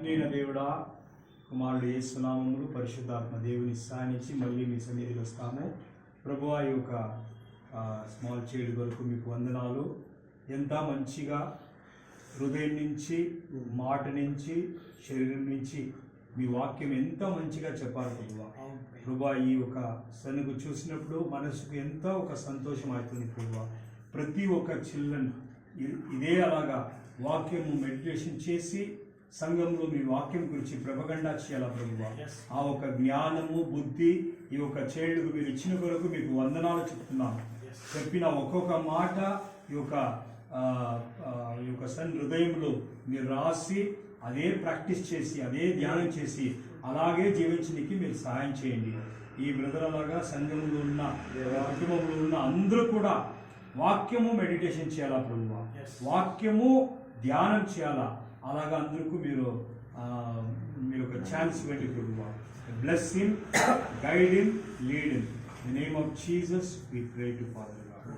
నేను దేవుడా, కుమారుడు యేసు నామములో పరిశుద్ధాత్మ దేవుని సానించి మళ్ళీ మీ సన్నిధికి వస్తాము. ప్రభువా, ఈ యొక్క స్మాల్ చైల్డ్ వరకు మీకు వందనాలు. ఎంత మంచిగా హృదయం నుంచి, మాట నుంచి, శరీరం నుంచి మీ వాక్యం ఎంత మంచిగా చెప్పారు ప్రభువా. ప్రభువా, ఈ ఒక సన్నుకు చూసినప్పుడు మనసుకు ఎంతో ఒక సంతోషం అవుతుంది ప్రభువా. ప్రతి ఒక్క చిల్డ్రన్ ఇదే అలాగా వాక్యము మెడిటేషన్ చేసి సంఘంలో మీ వాక్యం గురించి ప్రపగండా చేయాలా ప్రభువా. ఆ ఒక జ్ఞానము, బుద్ధి ఈ యొక్క చైల్డ్కు మీరు ఇచ్చిన కొరకు మీకు వందనాలు చెప్తున్నాను. చెప్పిన ఒక్కొక్క మాట ఈ యొక్క సన్ హృదయంలో మీరు రాసి అదే ప్రాక్టీస్ చేసి అదే ధ్యానం చేసి అలాగే జీవించడానికి మీరు సహాయం చేయండి. ఈ బ్రదర్ అలాగా సంఘంలో ఉన్న, కుటుంబంలో ఉన్న అందరూ కూడా వాక్యము మెడిటేషన్ చేయాలా ప్రభువా. వాక్యము ధ్యానం చేయాలా. అలాగా అందరికీ మీరు ఒక ఛాన్స్ ఇవ్వండి ప్రభువా. Bless him, guide him, lead him. In the name of Jesus we pray to father God.